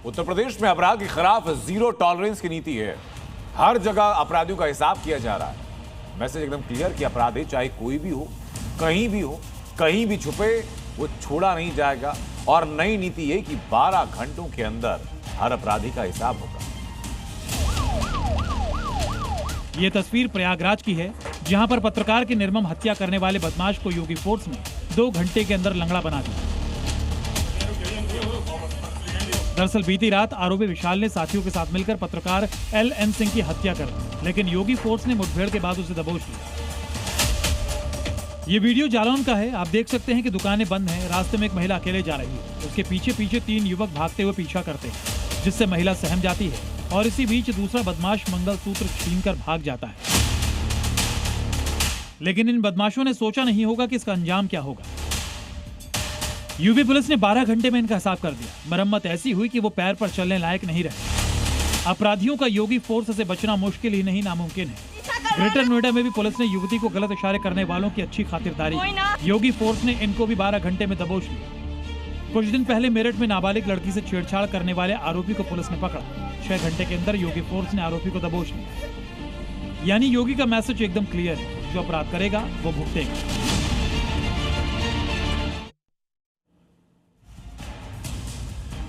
उत्तर प्रदेश में अपराध के खिलाफ जीरो टॉलरेंस की नीति है। हर जगह अपराधियों का हिसाब किया जा रहा है। मैसेज एकदम क्लियर कि अपराधी चाहे कोई भी हो, कहीं भी छुपे, वो छोड़ा नहीं जाएगा। और नई नीति ये कि 12 घंटों के अंदर हर अपराधी का हिसाब होगा। ये तस्वीर प्रयागराज की है, जहां पर पत्रकार की निर्मम हत्या करने वाले बदमाश को योगी फोर्स ने 2 घंटे के अंदर लंगड़ा बना दिया। दरअसल बीती रात आरोपी विशाल ने साथियों के साथ मिलकर पत्रकार LN सिंह की हत्या कर दी, लेकिन योगी फोर्स ने मुठभेड़ के बाद उसे दबोच लिया। ये वीडियो जालौन का है। आप देख सकते हैं कि दुकानें बंद हैं, रास्ते में एक महिला अकेले जा रही है। उसके पीछे 3 युवक भागते हुए पीछा करते हैं, जिससे महिला सहम जाती है और इसी बीच दूसरा बदमाश मंगलसूत्र छीनकर भाग जाता है। लेकिन इन बदमाशों ने सोचा नहीं होगा कि इसका अंजाम क्या होगा। यूपी पुलिस ने 12 घंटे में इनका हिसाब कर दिया। मरम्मत ऐसी हुई कि वो पैर पर चलने लायक नहीं रहे। अपराधियों का योगी फोर्स से बचना मुश्किल ही नहीं नामुमकिन है। ग्रेटर नोएडा में भी पुलिस ने युवती को गलत इशारे करने वालों की अच्छी खातिरदारी। योगी फोर्स ने इनको भी 12 घंटे में दबोच लिया। कुछ दिन पहले मेरठ में नाबालिग लड़की से छेड़छाड़ करने वाले आरोपी को पुलिस ने पकड़ा। 6 घंटे के अंदर योगी फोर्स ने आरोपी को दबोच लिया। यानी योगी का मैसेज एकदम क्लियर है, जो अपराध करेगा वो भुगतेगा।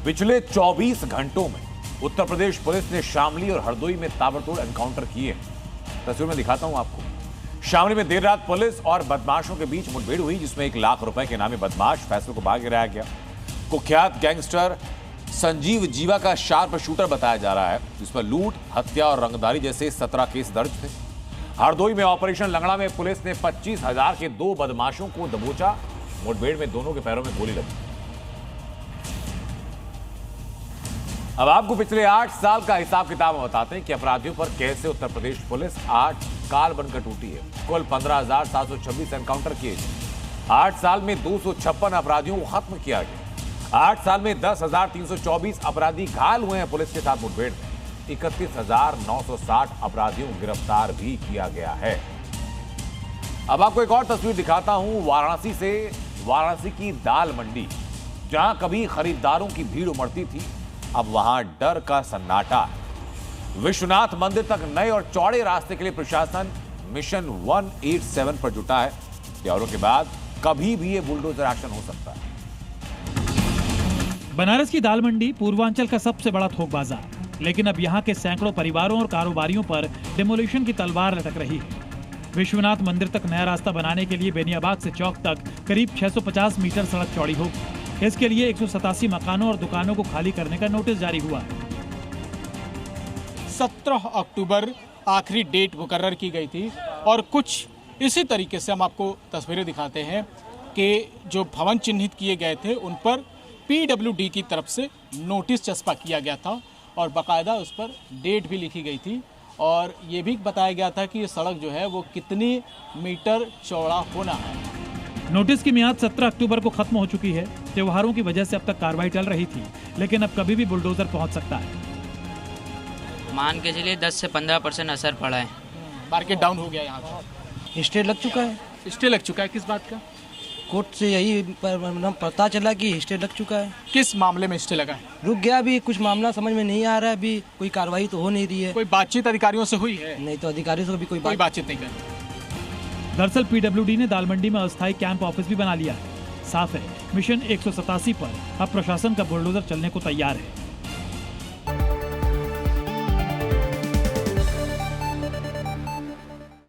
पिछले 24 घंटों में उत्तर प्रदेश पुलिस ने शामली और हरदोई में ताबड़तोड़ एनकाउंटर किए हैं। तस्वीर में दिखाता हूं आपको। शामली में देर रात पुलिस और बदमाशों के बीच मुठभेड़ हुई, जिसमें 1 लाख रुपए के नामे बदमाश फैसलों को भाग गिराया गया। कुख्यात गैंगस्टर संजीव जीवा का शार्प शूटर बताया जा रहा है, जिसमें लूट, हत्या और रंगदारी जैसे 17 केस दर्ज थे। हरदोई में ऑपरेशन लंगड़ा में पुलिस ने 25,000 के 2 बदमाशों को दबोचा। मुठभेड़ में दोनों के पैरों में गोली लगी। अब आपको पिछले 8 साल का हिसाब किताब बताते हैं कि अपराधियों पर कैसे उत्तर प्रदेश पुलिस 8 काल बनकर टूटी है। कुल 15,726 एनकाउंटर किए गए। 8 साल में 256 अपराधियों को खत्म किया गया। 8 साल में 10,324 अपराधी घायल हुए हैं पुलिस के साथ मुठभेड़ में। 31,960 अपराधियों को गिरफ्तार भी किया गया है। अब आपको एक और तस्वीर दिखाता हूं वाराणसी से। वाराणसी की दाल मंडी, जहां कभी खरीदारों की भीड़ उमड़ती थी, अब वहां डर का सन्नाटा है। विश्वनाथ मंदिर तक नए और चौड़े रास्ते के लिए प्रशासन मिशन 187 पर जुटा है। त्योहारों के बाद कभी भी ये बुलडोजर एक्शन हो सकता है। बनारस की दाल मंडी पूर्वांचल का सबसे बड़ा थोक बाजार, लेकिन अब यहाँ के सैकड़ों परिवारों और कारोबारियों पर डिमोलिशन की तलवार लटक रही है। विश्वनाथ मंदिर तक नया रास्ता बनाने के लिए बेनियाबाग से चौक तक करीब 650 मीटर सड़क चौड़ी होगी। इसके लिए 187 मकानों और दुकानों को खाली करने का नोटिस जारी हुआ है। 17 अक्टूबर आखिरी डेट मुकर्रर की गई थी और कुछ इसी तरीके से हम आपको तस्वीरें दिखाते हैं कि जो भवन चिन्हित किए गए थे उन पर PWD की तरफ से नोटिस चस्पा किया गया था और बाकायदा उस पर डेट भी लिखी गई थी और ये भी बताया गया था कि ये सड़क जो है वो कितनी मीटर चौड़ा होना है। नोटिस की मियाद 17 अक्टूबर को खत्म हो चुकी है। त्योहारों की वजह से अब तक कार्रवाई चल रही थी, लेकिन अब कभी भी बुलडोजर पहुंच सकता है। मान के चलिए 10 से 15% असर पड़ा है। मार्केट डाउन हो गया। यहाँ स्टे लग चुका है। स्टे लग चुका है किस बात का? कोर्ट से यही पता चला कि स्टे लग चुका है। किस मामले में स्टे लगा है? रुक गया। अभी कुछ मामला समझ में नहीं आ रहा है। अभी कोई कार्रवाई तो हो नहीं रही है। कोई बातचीत अधिकारियों से हुई है? नहीं, तो अधिकारियों से भी कोई बातचीत नहीं कर। दरअसल PWD ने दाल मंडी में अस्थायी कैंप ऑफिस भी बना लिया है। साफ है, मिशन 187 पर अब प्रशासन का बुलडोजर चलने को तैयार है।